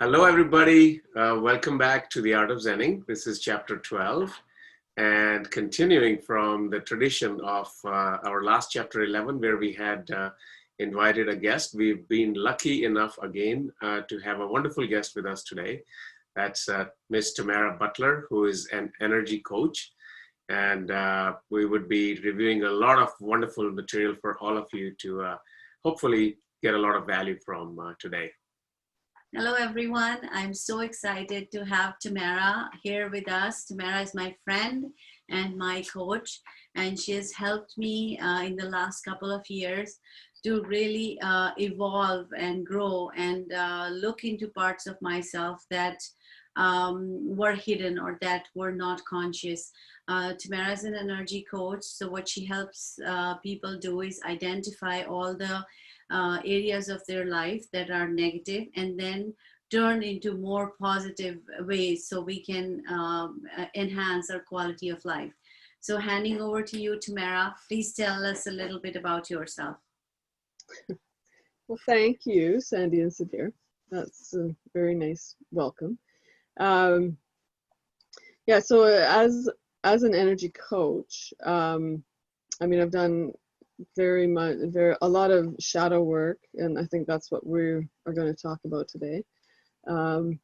Hello, everybody. Welcome back to the Art of Zenning. This is chapter 12. And continuing from the tradition of our last chapter 11, where we had invited a guest, we've been lucky enough again to have a wonderful guest with us today. That's Miss Tamara Butler, who is an energy coach. And we would be reviewing a lot of wonderful material for all of you to hopefully get a lot of value from today. Hello, everyone. I'm so excited to have Tamara here with us. Tamara is my friend and my coach, and she has helped me in the last couple of years to really evolve and grow and look into parts of myself that were hidden or that were not conscious. Tamara is an energy coach, so what she helps people do is identify all the areas of their life that are negative and then turn into more positive ways so we can enhance our quality of life. So handing over to you, Tamara, please tell us a little bit about yourself. Well, thank you, Sandy and Sadir. That's a very nice welcome. Yeah, so as an energy coach, I mean, I've done a lot of shadow work, and I think that's what we are going to talk about today. And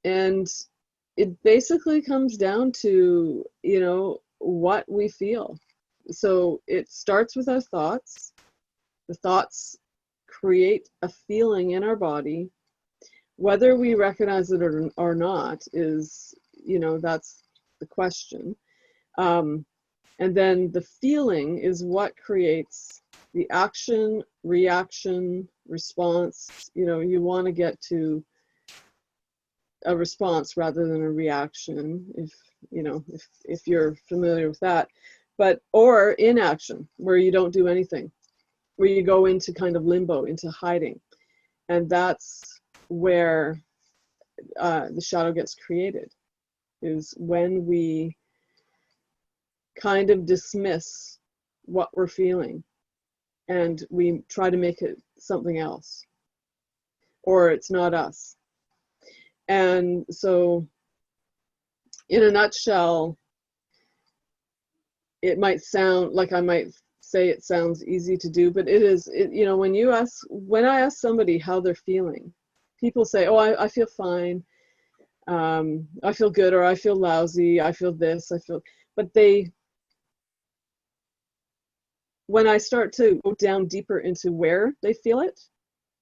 it basically comes down to, you know, what we feel. So it starts with our thoughts. The thoughts create a feeling in our body. Whether we recognize it or not is, you know, that's the question. And then the feeling is what creates the action, reaction, response. You know, you want to get to a response rather than a reaction, if you're familiar with that. But, or inaction, where you don't do anything, where you go into kind of limbo, into hiding. And that's where the shadow gets created, is when we kind of dismiss what we're feeling and we try to make it something else, or it's not us. And so in a nutshell, it might sound like I might say it sounds easy to do, but you know, when I ask somebody how they're feeling, people say, oh, I feel fine, I feel good, or I feel lousy, I feel this, but when I start to go down deeper into where they feel it,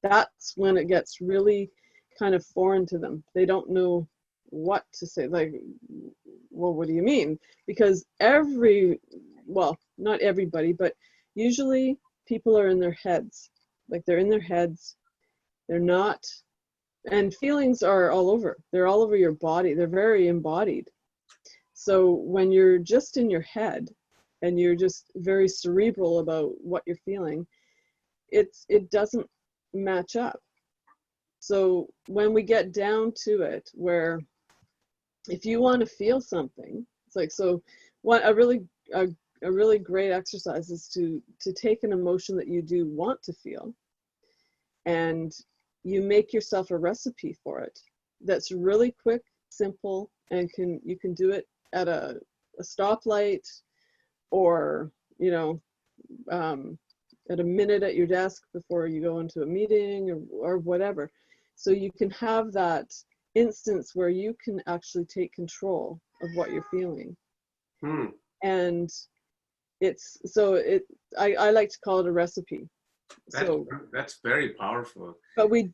that's when it gets really kind of foreign to them. They don't know what to say. Like, well, what do you mean? Because well, not everybody, but usually people are in their heads. Like, they're in their heads. They're not, and feelings are all over. They're all over your body. They're very embodied. So when you're just in your head, and you're just very cerebral about what you're feeling, it doesn't match up. So when we get down to it, where if you want to feel something, it's like, so a really great exercise is to take an emotion that you do want to feel, and you make yourself a recipe for it that's really quick, simple, and you can do it at a stoplight, or, you know, at a minute at your desk before you go into a meeting, or whatever. So you can have that instance where you can actually take control of what you're feeling. And I like to call it a recipe. That's very powerful. But we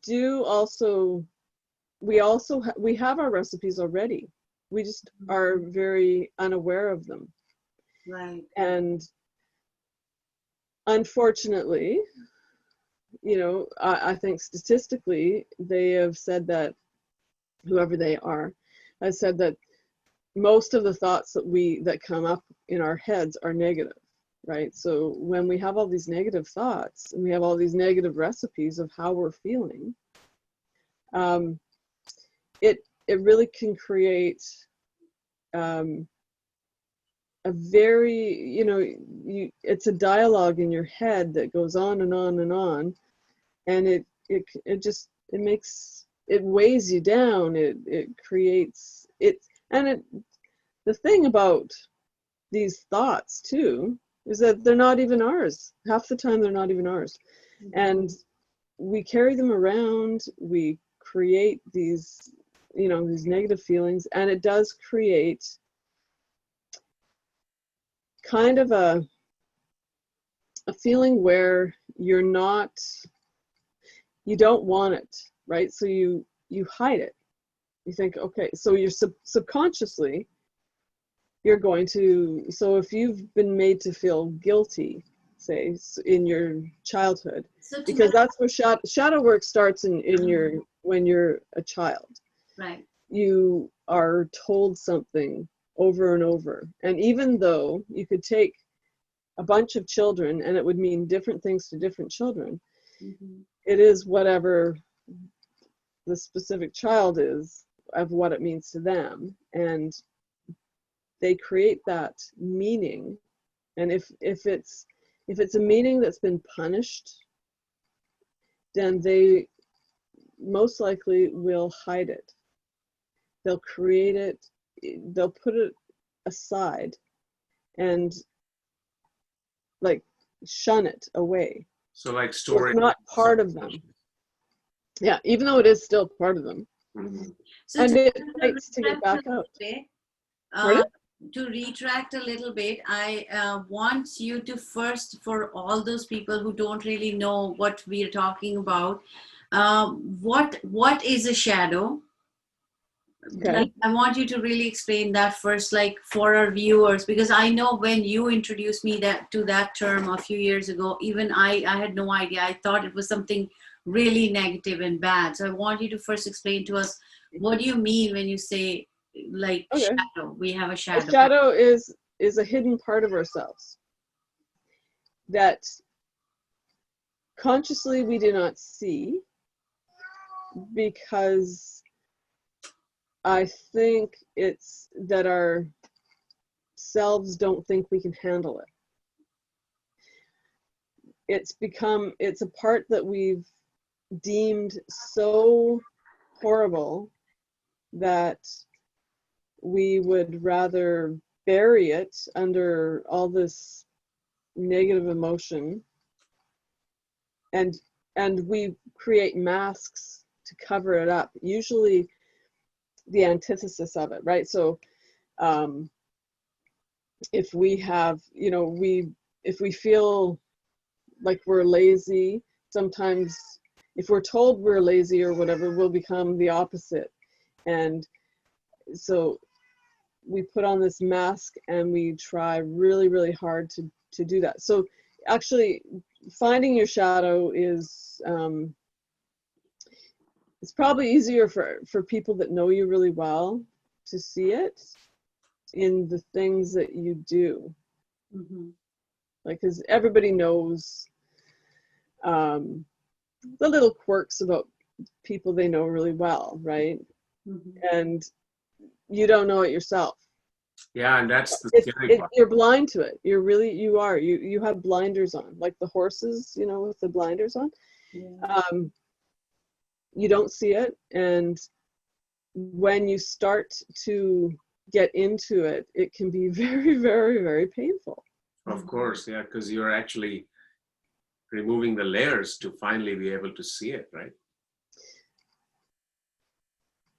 have our recipes already. We just are very unaware of them. Right. And unfortunately, you know, I think statistically, they have said that, whoever they are, has said that most of the thoughts that come up in our heads are negative, right? So when we have all these negative thoughts, and we have all these negative recipes of how we're feeling, it really can create a very, you know, it's a dialogue in your head that goes on and on and on, and it makes it weighs you down. It creates it. And the thing about these thoughts too is that they're not even ours. Half the time they're not even ours. And we carry them around, we create these, these negative feelings, and it does create kind of a feeling where you don't want it, right? So you hide it. You think, okay, so you're subconsciously, you're going to, so if you've been made to feel guilty, say, in your childhood, So because that's where shadow work starts in when you're a child. right. You are told something over and over. And even though you could take a bunch of children and it would mean different things to different children, it is whatever the specific child is of what it means to them. And they create that meaning. And if it's a meaning that's been punished, then they most likely will hide it. They'll create it, they'll put it aside and like shun it away. So like So storing. it's not part of them. Yeah, even though it is still part of them. So And to it fights to get back out. To retract a little bit, I want you to first, for all those people who don't really know what we're talking about, what is a shadow? Okay. Like, I want you to really explain that first, like for our viewers, because I know when you introduced me to that term a few years ago, even I had no idea. I thought it was something really negative and bad. So I want you to first explain to us, what do you mean when you say like shadow? We have a shadow. A shadow is a hidden part of ourselves that consciously we do not see, because I think it's that our selves don't think we can handle it. It's a part that we've deemed so horrible that we would rather bury it under all this negative emotion, and we create masks to cover it up, usually the antithesis of it, right? So if we have, if we feel like we're lazy, sometimes if we're told we're lazy or whatever, we'll become the opposite. And so we put on this mask and we try really, really hard to do that. So actually finding your shadow is, it's probably easier for people that know you really well to see it in the things that you do. Like, because everybody knows the little quirks about people they know really well, right? And you don't know it yourself. Yeah, and that's the scary part. You're blind to it. You have blinders on, like the horses, with the blinders on. Yeah. You don't see it, and when you start to get into it, it can be very, very, very painful. Of course, yeah, because you're actually removing the layers to finally be able to see it, right?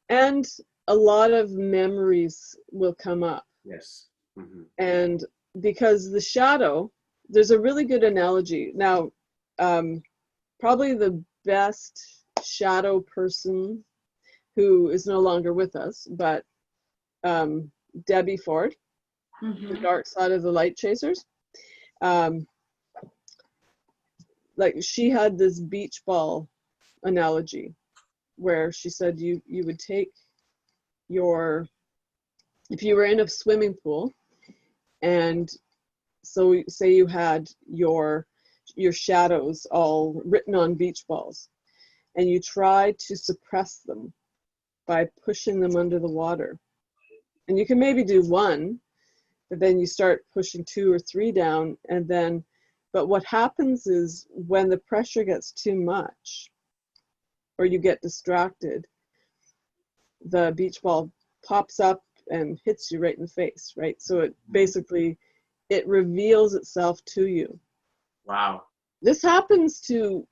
And a lot of memories will come up. Yes. And because the shadow, there's a really good analogy. Now, probably the best shadow person who is no longer with us, but Debbie Ford, The Dark Side of the Light Chasers. Like, she had this beach ball analogy where she said you would take if you were in a swimming pool, and so say you had your shadows all written on beach balls, and you try to suppress them by pushing them under the water. And you can maybe do one, but then you start pushing 2 or 3 down, but what happens is when the pressure gets too much, or you get distracted, the beach ball pops up and hits you right in the face, right? So it basically, it reveals itself to you. Wow. This happens to,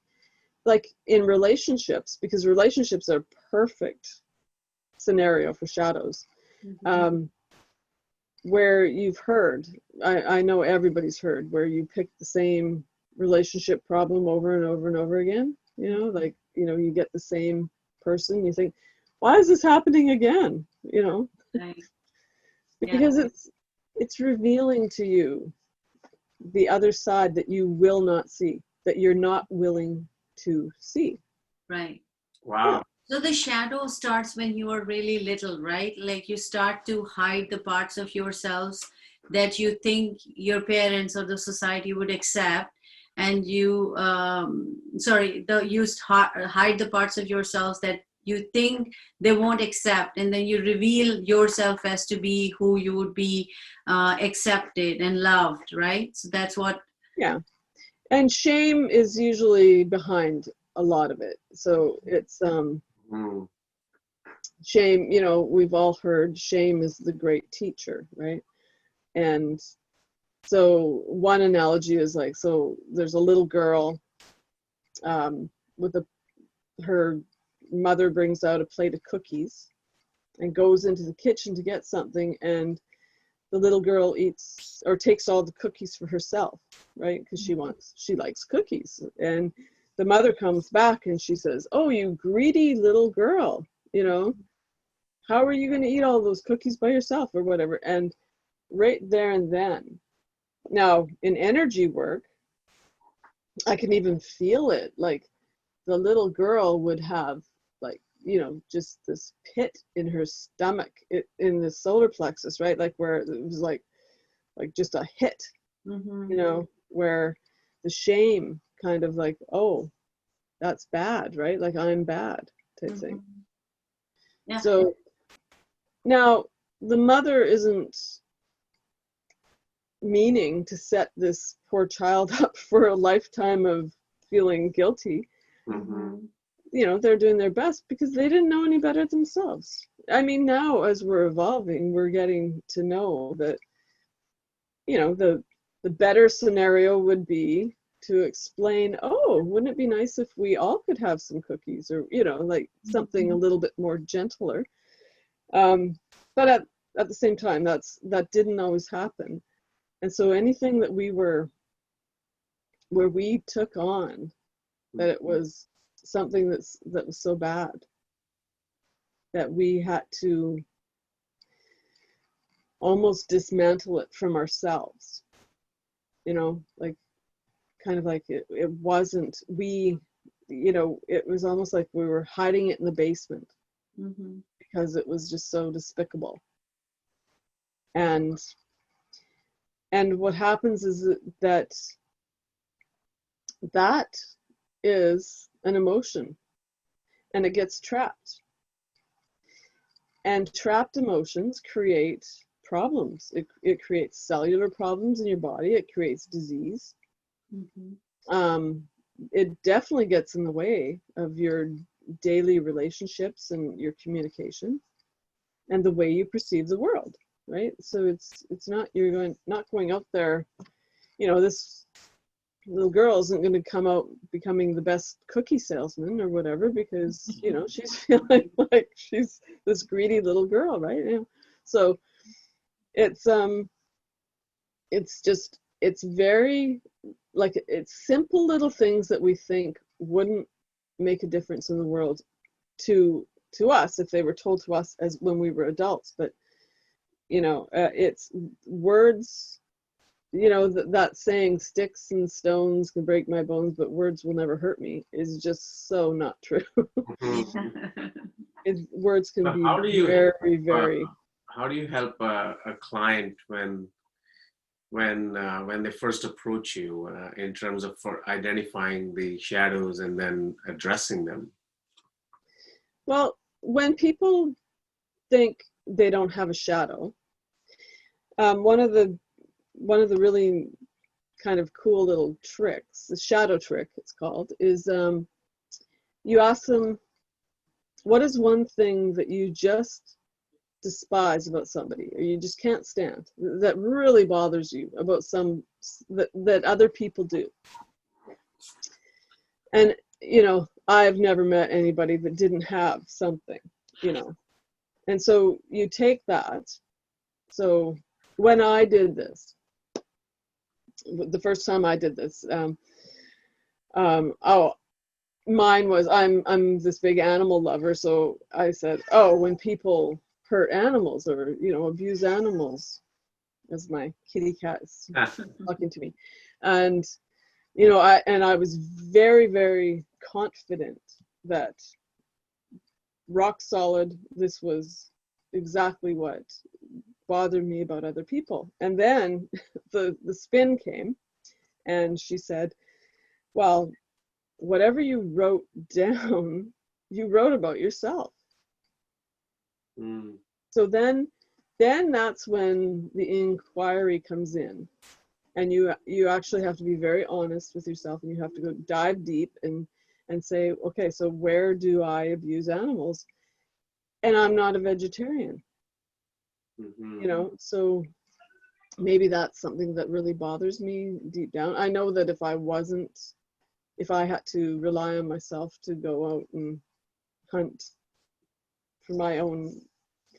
like, in relationships, because relationships are perfect scenario for shadows. Where you've heard, I know everybody's heard, where you pick the same relationship problem over and over and over again, you know, like, you know, you get the same person, you think, why is this happening again, you know? Right. Because it's revealing to you the other side that you will not see, that you're not willing to see. Right. Wow. So the shadow starts when you are really little, right? Like you start to hide the parts of yourselves that you think your parents or the society would accept, and you hide the parts of yourselves that you think they won't accept, and then you reveal yourself as to be who you would be accepted and loved, right? So that's what. Yeah. And shame is usually behind a lot of it. So it's shame, you know, we've all heard shame is the great teacher, right? And so one analogy is like, so there's a little girl with her mother brings out a plate of cookies and goes into the kitchen to get something, and the little girl eats or takes all the cookies for herself, right? Because she likes cookies. And the mother comes back and she says, oh, you greedy little girl, you know, how are you going to eat all those cookies by yourself or whatever? And right there and then, now in energy work, I can even feel it. Like the little girl would have, like, you know, just this pit in her stomach, in the solar plexus, right? Like where it was like just a hit, you know, where the shame kind of like, oh, that's bad, right? Like I'm bad type thing. Yeah. So now the mother isn't meaning to set this poor child up for a lifetime of feeling guilty. You know, they're doing their best because they didn't know any better themselves. I mean, now as we're evolving, we're getting to know that, you know, the better scenario would be to explain, oh, wouldn't it be nice if we all could have some cookies, or, you know, like something a little bit more gentler. But at the same time, that didn't always happen. And so anything that where we took on, that it was something that was so bad that we had to almost dismantle it from ourselves, you know, like kind of like it wasn't, we, you know, it was almost like we were hiding it in the basement because it was just so despicable. And what happens is that is an emotion, and it gets trapped. And trapped emotions create problems. It creates cellular problems in your body. It creates disease. It definitely gets in the way of your daily relationships and your communication and the way you perceive the world, right? So it's not, not going out there, you know, this little girl isn't going to come out becoming the best cookie salesman or whatever, because, you know, she's feeling like she's this greedy little girl, right? You know? So it's very, like, it's simple little things that we think wouldn't make a difference in the world to us if they were told to us as when we were adults. But, you know, it's words. You know, that saying, sticks and stones can break my bones, but words will never hurt me, is just so not true. Words can be very, very. How do you help a client when they first approach you in terms of for identifying the shadows and then addressing them? Well, when people think they don't have a shadow, one of the really kind of cool little tricks, the shadow trick it's called, is you ask them, what is one thing that you just despise about somebody, or you just can't stand, that really bothers you about that other people do? And I've never met anybody that didn't have something, and so you take that. So when I did this, the first time I did this, mine was, I'm this big animal lover, so I said, oh, when people hurt animals or abuse animals, as my kitty cat is talking to me, and I was very, very confident that, rock solid, this was exactly what bothered me about other people. And then the spin came, and she said, well, whatever you wrote down, you wrote about yourself. So then that's when the inquiry comes in, and you actually have to be very honest with yourself, and you have to go dive deep and say, okay, so where do I abuse animals? And I'm not a vegetarian. So maybe that's something that really bothers me deep down. I know that if I had to rely on myself to go out and hunt for my own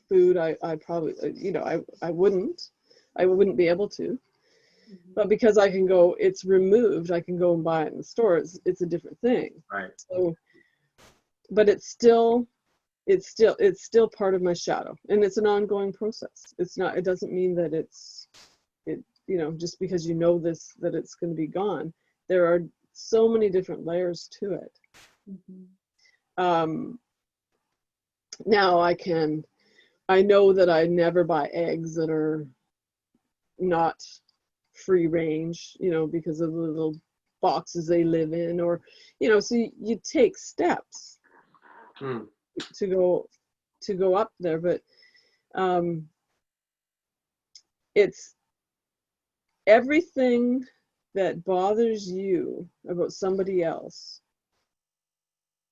food, I probably, I wouldn't be able to. But because I can go, it's removed, I can go and buy it in the store, it's a different thing. Right. So, but it's still part of my shadow, and it's an ongoing process. It doesn't mean that just because this, that it's going to be gone. There are so many different layers to it. Now I know that I never buy eggs that are not free range, because of the little boxes they live in, or, so you take steps to go up there. But it's everything that bothers you about somebody else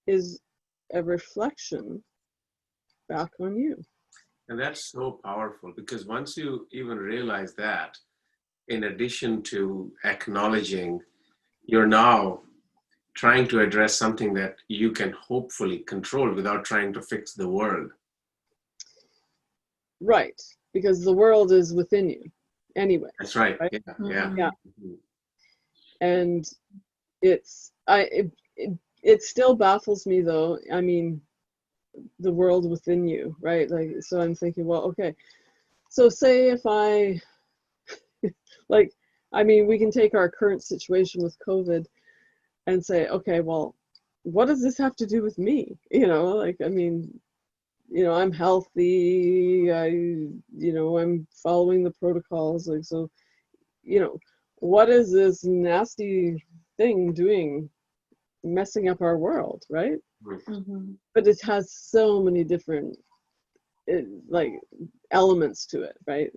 is a reflection back on you. And that's so powerful, because once you even realize that, in addition to acknowledging, you're now trying to address something that you can hopefully control without trying to fix the world. Right, because the world is within you anyway. That's right. Yeah. And it still baffles me, though. I mean, the world within you, right? Like, so I'm thinking, well, okay, so say if we can take our current situation with COVID and say, okay, well, what does this have to do with me? I'm healthy, I'm following the protocols, so, what is this nasty thing doing, messing up our world, right? But it has so many different elements to it, right?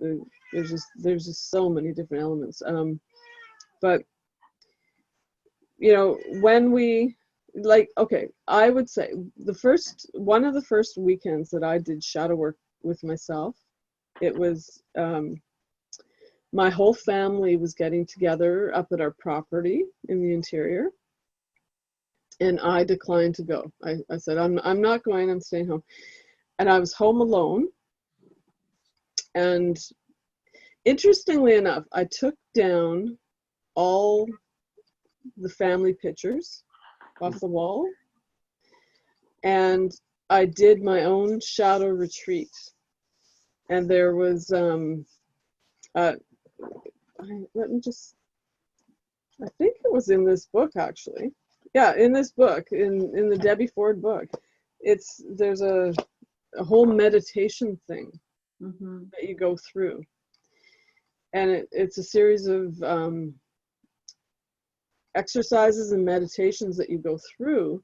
There's just so many different elements. But when we I would say one of the first weekends that I did shadow work with myself, it was my whole family was getting together up at our property in the interior, and I declined to go. I said, I'm not going, I'm staying home. And I was home alone. And interestingly enough, I took down all the family pictures off the wall, and I did my own shadow retreat. And there was I think it was in this book, actually. Yeah, in this book, in the Debbie Ford book, there's a whole meditation thing that you go through, and it's a series of exercises and meditations that you go through,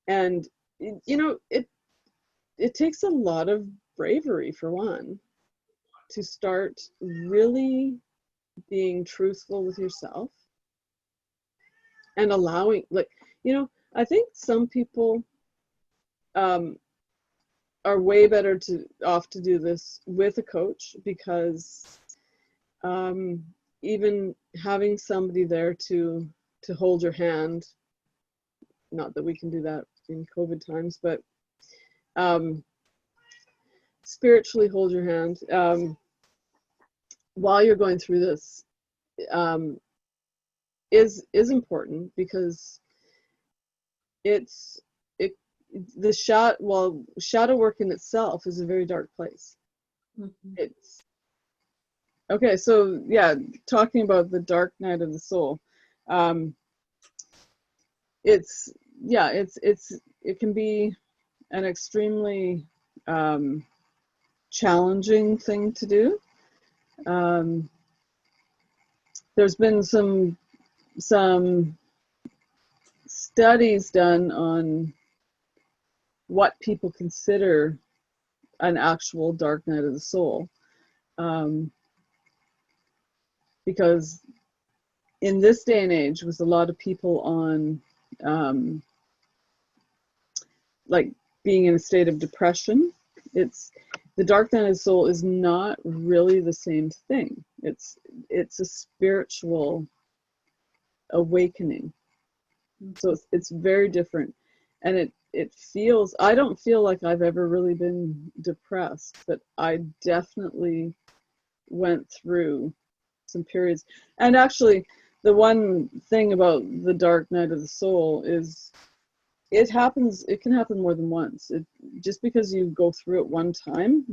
and it takes a lot of bravery, for one, to start really being truthful with yourself and allowing, I think some people are way better off to do this with a coach, because even having somebody there to hold your hand, not that we can do that in COVID times, but spiritually hold your hand while you're going through this is important, because shadow work in itself is a very dark place. Mm-hmm. It's okay. So yeah, talking about the dark night of the soul, it can be an extremely challenging thing to do. There's been some studies done on what people consider an actual dark night of the soul, because in this day and age, with a lot of people on like being in a state of depression, the dark night of the soul is not really the same thing. It's a spiritual awakening. So it's very different, and it feels, I don't feel like I've ever really been depressed, but I definitely went through some periods. And actually, the one thing about the dark night of the soul is it can happen more than once. Just because you go through it one time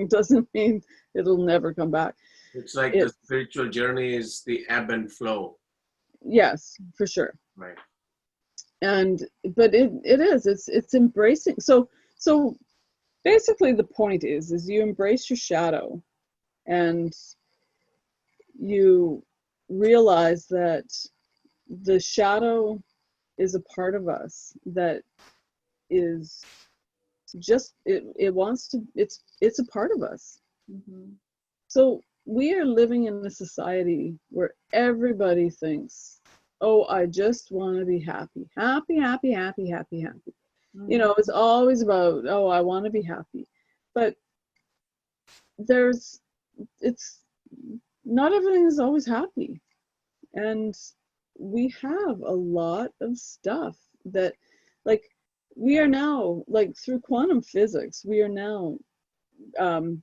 doesn't mean it'll never come back. It's like the spiritual journey is the ebb and flow. Yes, for sure. Right. But it's embracing. So basically the point is you embrace your shadow, and you realize that the shadow is a part of us that is just it's a part of us. Mm-hmm. So we are living in a society where everybody thinks, oh, I just want to be happy. Mm-hmm. You know, it's always about, oh, I want to be happy. But it's not everything is always happy. And we have a lot of stuff that, like, we are now, like, through quantum physics, we are now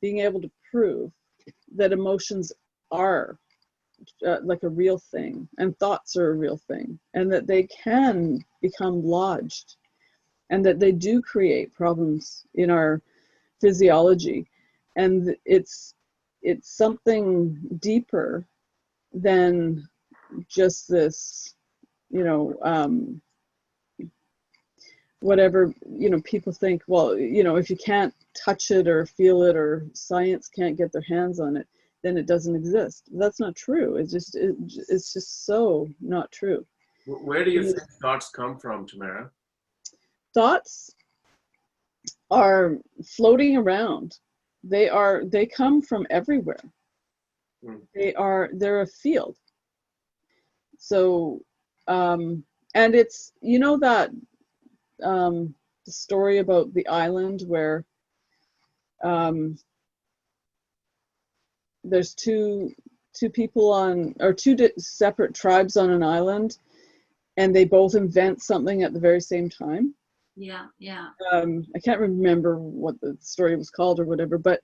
being able to prove that emotions are like a real thing, and thoughts are a real thing, and that they can become lodged, and that they do create problems in our physiology. And it's something deeper than just this, you know, whatever, you know, people think, well, you know, if you can't touch it or feel it, or science can't get their hands on it, then it doesn't exist. That's not true. It's just so not true. Where do you think thoughts come from, Tamara? Thoughts are floating around. They come from everywhere. They're a field. So and it's, you know, that the story about the island where there's two people on, or separate tribes on an island, and they both invent something at the very same time. Yeah. I can't remember what the story was called or whatever, but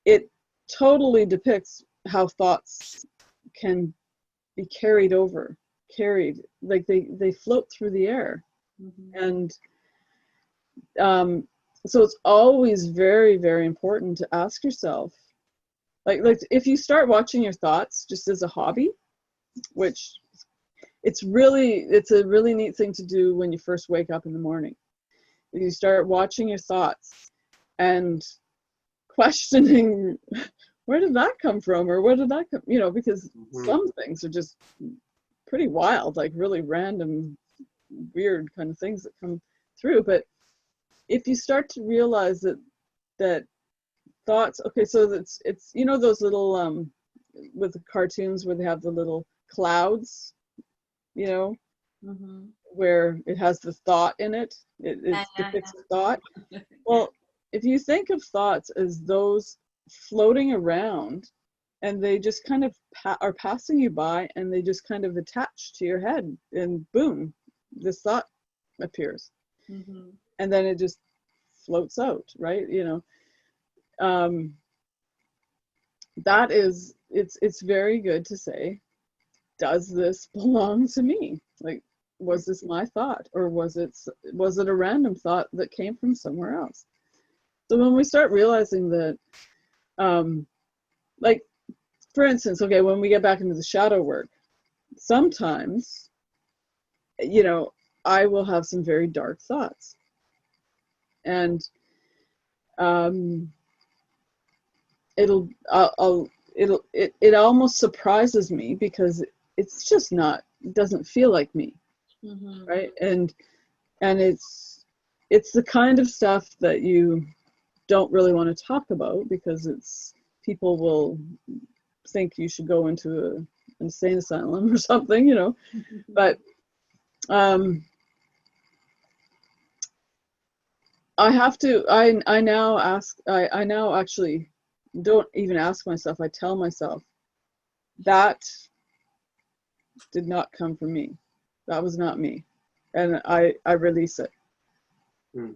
it totally depicts how thoughts can be carried, like they float through the air. Mm-hmm. And so it's always very, very important to ask yourself, like if you start watching your thoughts just as a hobby, which it's a really neat thing to do when you first wake up in the morning. If you start watching your thoughts and questioning, where did that come from, or where did that come, you know, because some things are just pretty wild, like really random, weird kind of things that come through. But if you start to realize that thoughts, okay, so it's you know, those little with the cartoons where they have the little clouds, you know, where it has the thought in it. It depicts a thought. Well, if you think of thoughts as those floating around, and they just kind of are passing you by, and they just kind of attach to your head, and boom, this thought appears. Mm-hmm. And then it just floats out, right? That is, it's very good to say, does this belong to me? Like, was this my thought, or was it a random thought that came from somewhere else? So when we start realizing that, like, for instance, okay, when we get back into the shadow work, sometimes, I will have some very dark thoughts. And it almost surprises me, because it's just not, it doesn't feel like me. Mm-hmm. Right? And it's the kind of stuff that you don't really want to talk about, because people will think you should go into an insane asylum or something, But I have to, I now actually don't even ask myself. I tell myself, that did not come from me. That was not me. And I release it. Mm.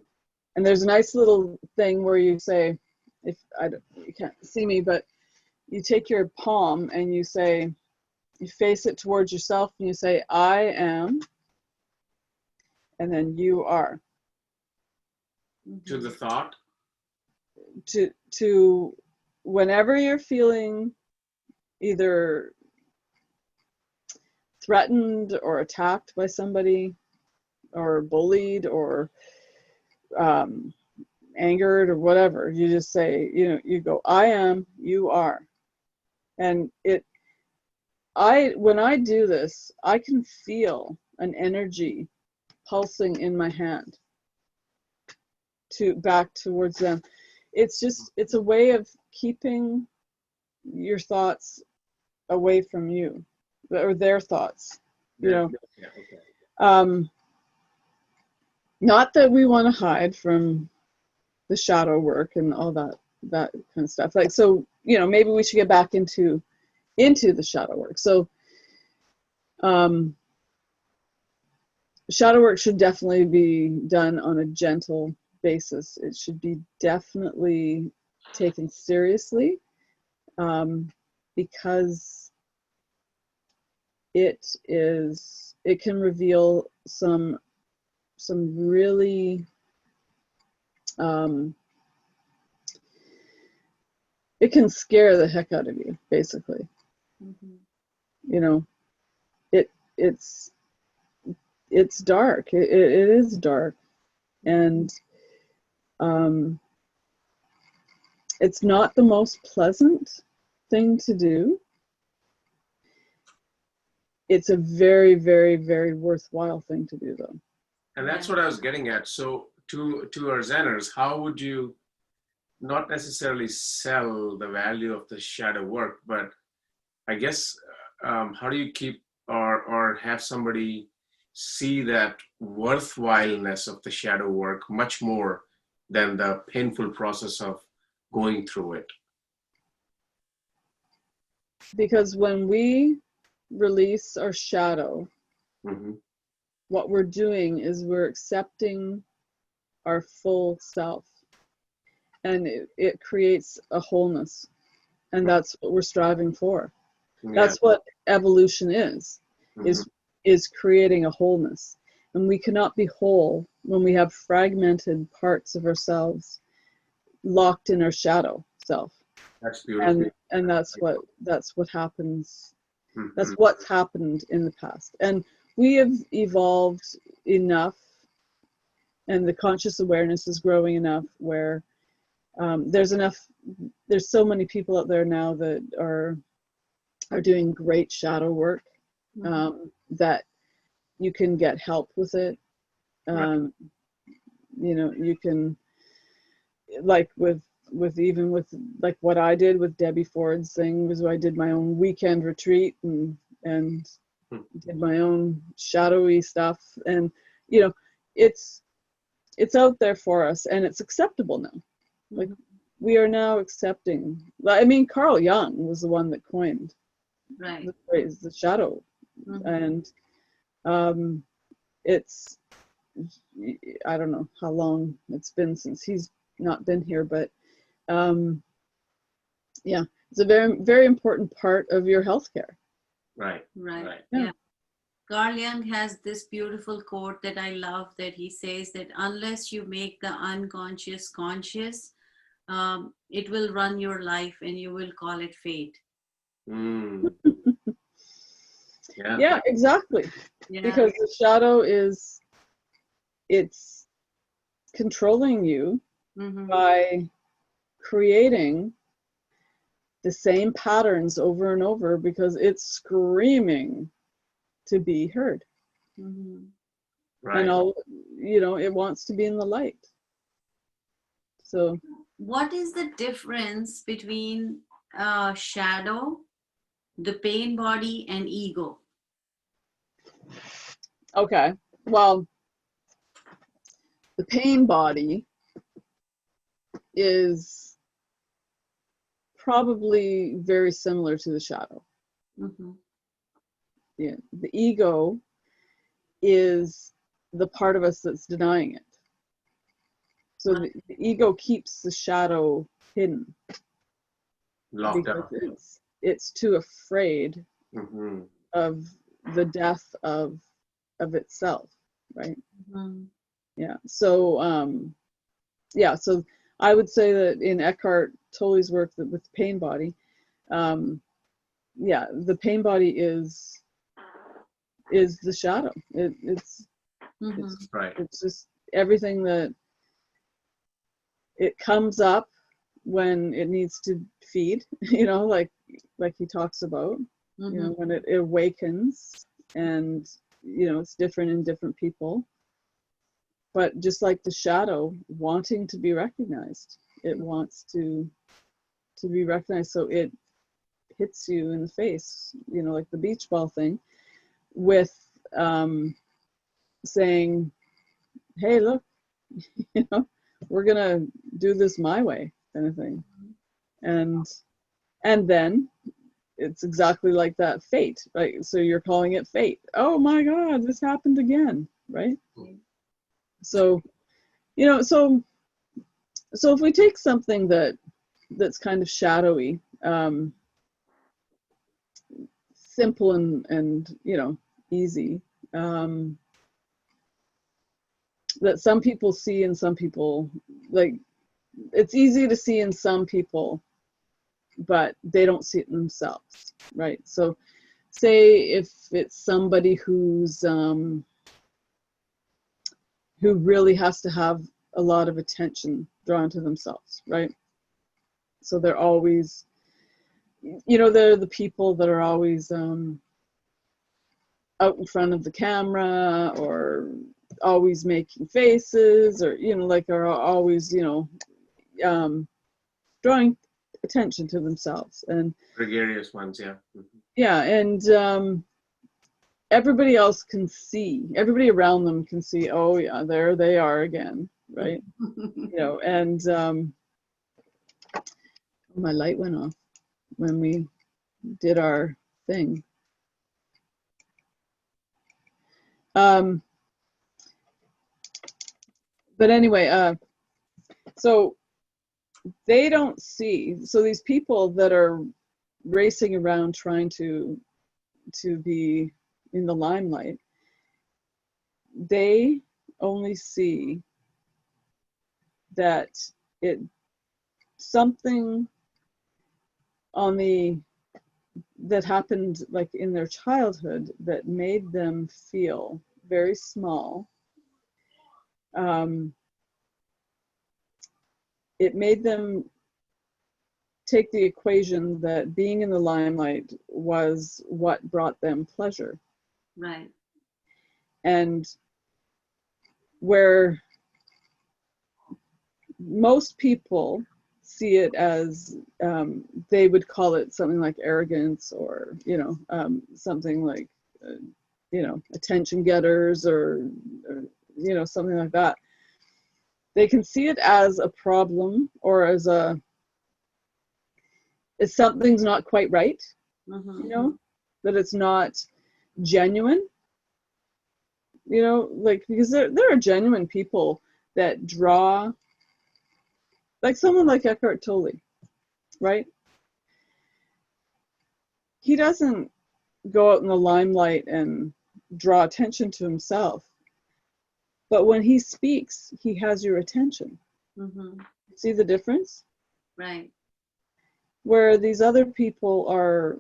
And there's a nice little thing where you say, you can't see me, but you take your palm and you say, you face it towards yourself, and you say, I am, and then you are. To the thought? To whenever you're feeling either threatened or attacked by somebody, or bullied, or angered, or whatever, you just say, you go, I am, you are. And when I do this, I can feel an energy pulsing in my hand back towards them. It's a way of keeping your thoughts away from you, or their thoughts, Yeah, okay. Not that we want to hide from the shadow work and all that kind of stuff. Like, so, maybe we should get back into the shadow work. So, shadow work should definitely be done on a gentle basis. It should be definitely taken seriously, because it can reveal some really, it can scare the heck out of you, basically. Mm-hmm. It's dark. It is dark, and it's not the most pleasant thing to do. It's a very, very, very worthwhile thing to do, though. And that's what I was getting at. So to our Zenners, how would you not necessarily sell the value of the shadow work, but I guess how do you keep or have somebody see that worthwhileness of the shadow work much more than the painful process of going through it? Because when we release our shadow, Mm-hmm. what we're doing is we're accepting our full self, and it creates a wholeness, and that's what we're striving for. Yeah. That's what evolution is Mm-hmm. is creating a wholeness. And we cannot be whole when we have fragmented parts of ourselves locked in our shadow self. That's beautiful. And that's what happens. Mm-hmm. That's what's happened in the past. And we have evolved enough, and the conscious awareness is growing enough where there's so many people out there now that are doing great shadow work, that you can get help with it. Right. You can, like with like what I did with Debbie Ford's thing, was I did my own weekend retreat, and did my own shadowy stuff, and you know, it's out there for us, and it's acceptable now. Like, we are now accepting. I mean, Carl Jung was the one that coined the phrase, the shadow, and it's, I don't know how long it's been since he's not been here, but yeah, it's a very, very important part of your healthcare. Right. Yeah. Carl Jung has this beautiful quote that I love, that he says that unless you make the unconscious conscious, it will run your life and you will call it fate. Yeah, exactly. Yeah. Because the shadow it's controlling you by creating the same patterns over and over, because it's screaming to be heard. Right. And it wants to be in the light. So what is the difference between shadow, the pain body, and ego? Okay, well, the pain body is probably very similar to the shadow. Yeah, the ego is the part of us that's denying it. So the ego keeps the shadow hidden. Locked because up. It's too afraid of the death of itself, right? Yeah. So so I would say that in Eckhart Tolle's work with the pain body, the pain body is the shadow. It's right. It's just everything that it comes up when it needs to feed, like he talks about, when it awakens, and it's different in different people. But just like the shadow wanting to be recognized, it wants to be recognized, so it hits you in the face, like the beach ball thing, with saying, hey, look, we're gonna do this my way, kind of thing. And then it's exactly like that, fate, right? So you're calling it fate. Oh my God, this happened again, right? So so if we take something that's kind of shadowy, simple and easy, that some people see and some people, like, it's easy to see in some people, but they don't see it in themselves, right? So say if it's somebody who really has to have a lot of attention drawn to themselves, right? So they're always, they're the people that are always out in front of the camera, or always making faces, or are always drawing attention to themselves, and gregarious ones. and everybody else can see, everybody around them can see, oh yeah, there they are again, right? And my light went off when we did our thing. But anyway, so they don't see, so these people that are racing around trying to be in the limelight, they only see that something that happened like in their childhood that made them feel very small. It made them take the equation that being in the limelight was what brought them pleasure. Right. And where most people see it as, they would call it something like arrogance, or something like attention getters or something like that. They can see it as a problem or as if something's not quite right, that it's not genuine, because there are genuine people that draw, like someone like Eckhart Tolle, right? He doesn't go out in the limelight and draw attention to himself. But when he speaks, he has your attention. See the difference? Right. Where these other people are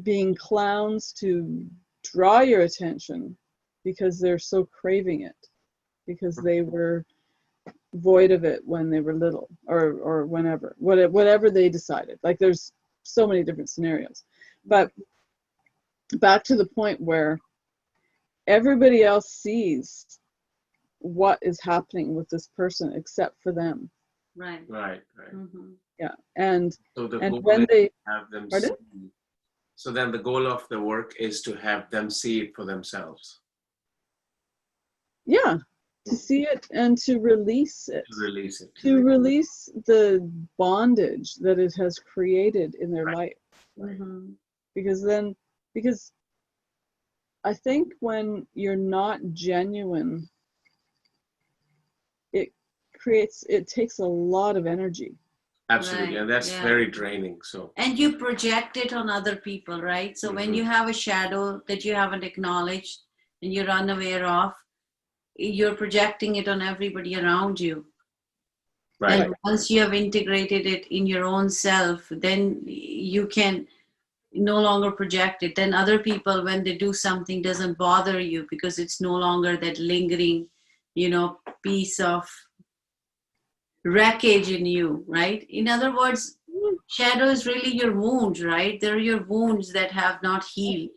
being clowns to draw your attention because they're so craving it, because they were void of it when they were little or whenever, whatever they decided. Like there's so many different scenarios. But back to the point where everybody else sees what is happening with this person except for them. Right. Yeah. And so when they have them pardon? see, so then the goal of the work is to have them see it for themselves. Yeah, to see it and to release it. To release it. To release the bondage that it has created in their life. Because I think when you're not genuine, it takes a lot of energy. Absolutely. Right, And that's yeah. very draining. So And you project it on other people, right? So when you have a shadow that you haven't acknowledged and you're unaware of, you're projecting it on everybody around you. right. And once you have integrated it in your own self, then you can no longer project it. Then other people, when they do something, doesn't bother you because it's no longer that lingering, piece of wreckage in you, right? In other words, shadow is really your wounds, right? They're your wounds that have not healed.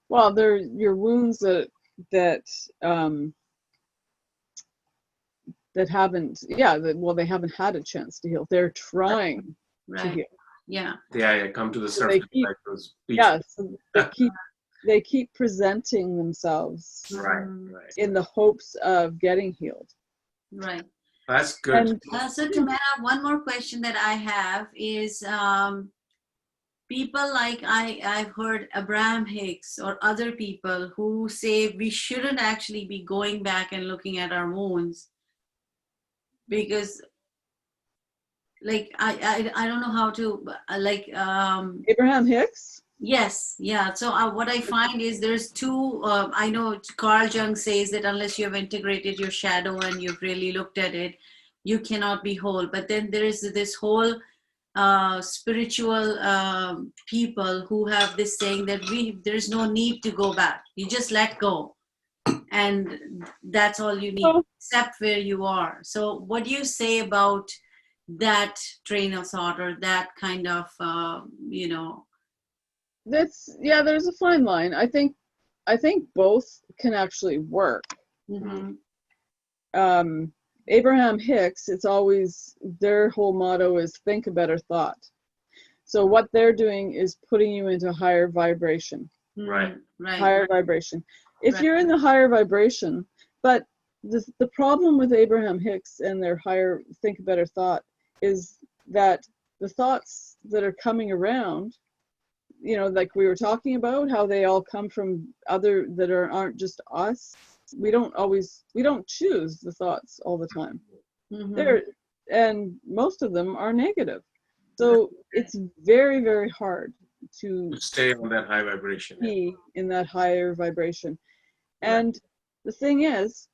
Well, they're your wounds that haven't, they haven't had a chance to heal. They're trying to heal. Yeah. Yeah, come to the So surface. Like those beaches. so they keep presenting themselves Right. in the hopes of getting healed. Right. That's good. So Tamara, one more question that I have is people like I've heard Abraham Hicks or other people who say we shouldn't actually be going back and looking at our wounds because I don't know how to Abraham Hicks? Yes, yeah. So what I find is there's two, I know Carl Jung says that unless you have integrated your shadow and you've really looked at it, you cannot be whole. But then there is this whole spiritual people who have this saying that there's no need to go back. You just let go. And that's all you need, except where you are. So what do you say about that train of thought or that kind of, there's a fine line. I think both can actually work. Abraham Hicks, it's always their whole motto is think a better thought. So what they're doing is putting you into higher vibration. Right. Higher vibration. If you're in the higher vibration, but the problem with Abraham Hicks and their higher think a better thought is that the thoughts that are coming around, like we were talking about, how they all come from other that aren't just us. We don't choose the thoughts all the time. And most of them are negative. So it's very, very hard to stay on that high vibration. Be in that higher vibration. And the thing is,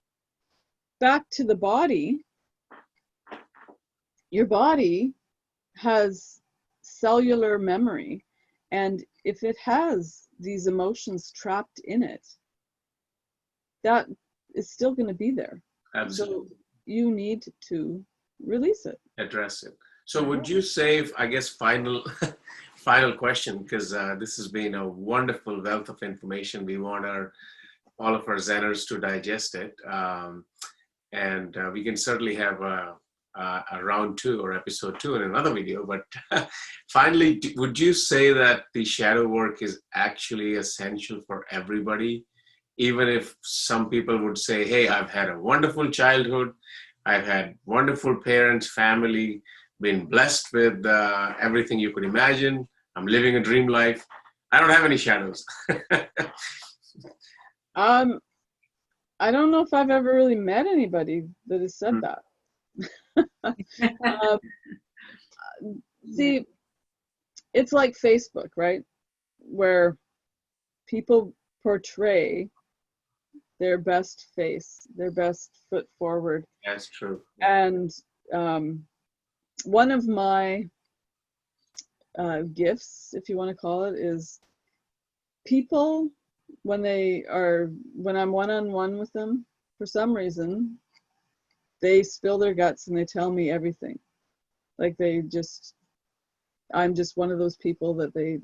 back to the body, your body has cellular memory. And if it has these emotions trapped in it, that is still going to be there. Absolutely. So you need to release it. Address it. So would you say, I guess, final question, because this has been a wonderful wealth of information. We want all of our Zenners to digest it. And we can certainly have a a round 2 or episode 2 in another video. But finally, would you say that the shadow work is actually essential for everybody? Even if some people would say, hey, I've had a wonderful childhood, I've had wonderful parents, family, been blessed with everything you could imagine, I'm living a dream life, I don't have any shadows. I don't know if I've ever really met anybody that has said that. See, it's like Facebook, right? Where people portray their best face, their best foot forward. That's true. And one of my gifts, if you want to call it, is people, when I'm one-on-one with them, for some reason, they spill their guts and they tell me everything. Like I'm just one of those people that they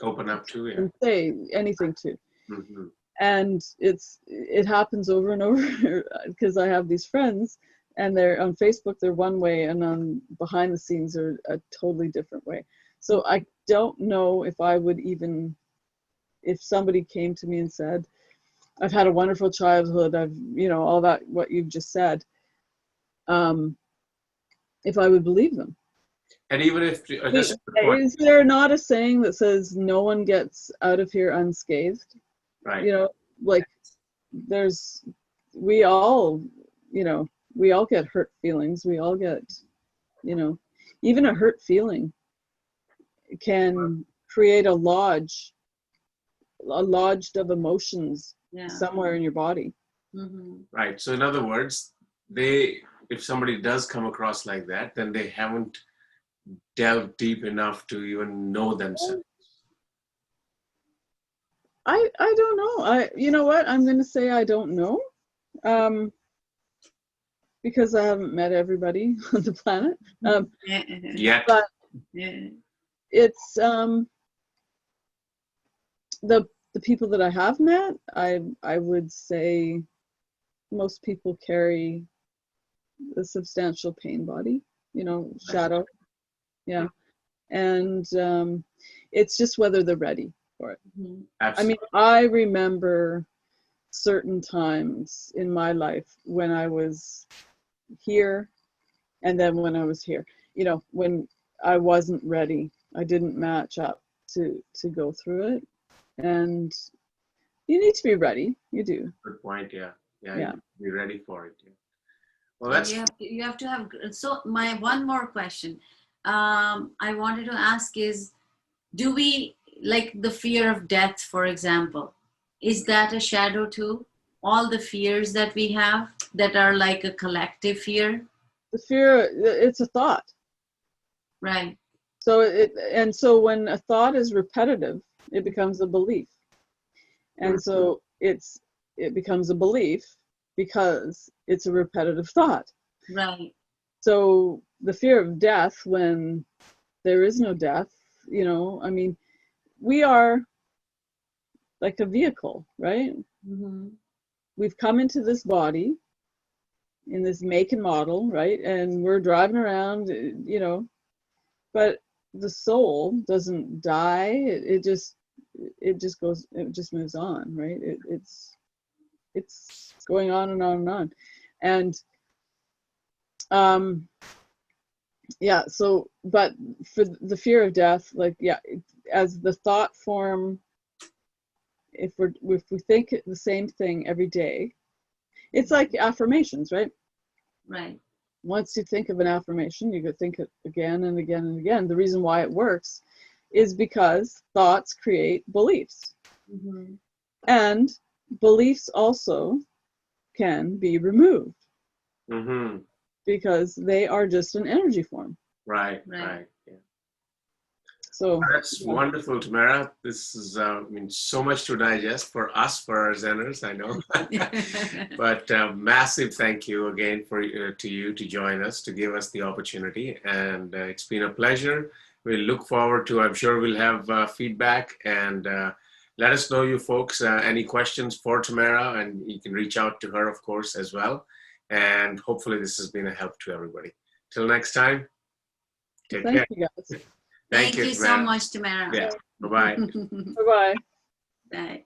open up to, can say anything to. Mm-hmm. And it happens over and over because I have these friends, and they're on Facebook, they're one way, and on behind the scenes are a totally different way. So I don't know if I would even, if somebody came to me and said, I've had a wonderful childhood, I've, all that, what you've just said, if I would believe them. And even if, is there not a saying that says no one gets out of here unscathed? Right. Like we all get hurt feelings. We all get, even a hurt feeling can create a lodged of emotions somewhere in your body. Mm-hmm. Right. So in other words, if somebody does come across like that, then they haven't delved deep enough to even know themselves. I don't know. You know what? I'm going to say I don't know. Because I haven't met everybody on the planet. Yet. But it's the people that I have met, I would say most people carry a substantial pain body, shadow. Yeah. And it's just whether they're ready for it. Mm-hmm. Absolutely. I remember certain times in my life when I was here and then when I was here, when I wasn't ready, I didn't match up to go through it. And you need to be ready. You do. Good point. Yeah. Yeah. Be ready for it. Yeah. Well, that's you have to have. So my one more question I wanted to ask is, do we, like the fear of death, for example, is that a shadow too? All the fears that we have that are like a collective fear? The fear, it's a thought. Right. So when a thought is repetitive, it becomes a belief. And so it becomes a belief because it's a repetitive thought. Right. So the fear of death, when there is no death, we are like a vehicle, right? Mm-hmm. We've come into this body in this make and model, right? And we're driving around, but the soul doesn't die. It just moves on, right? It's going on and on and on. And so, but for the fear of death, as the thought form, if we think the same thing every day, it's like affirmations, right? Right. Once you think of an affirmation, you could think it again and again and again. The reason why it works is because thoughts create beliefs. Mm-hmm. And beliefs also can be removed. Mm-hmm. Because they are just an energy form. Right. Yeah. So that's wonderful, Tamara. This is so much to digest for us, for our Zenners, I know. But massive thank you again to you to join us, to give us the opportunity, and it's been a pleasure. We look forward to. I'm sure we'll have feedback, and let us know, you folks, any questions for Tamara, and you can reach out to her, of course, as well. And hopefully this has been a help to everybody. Till next time, take Thank care. you, guys. Thank you, so Tamara. much, Tamara. Yeah. Bye-bye. Bye-bye. Bye.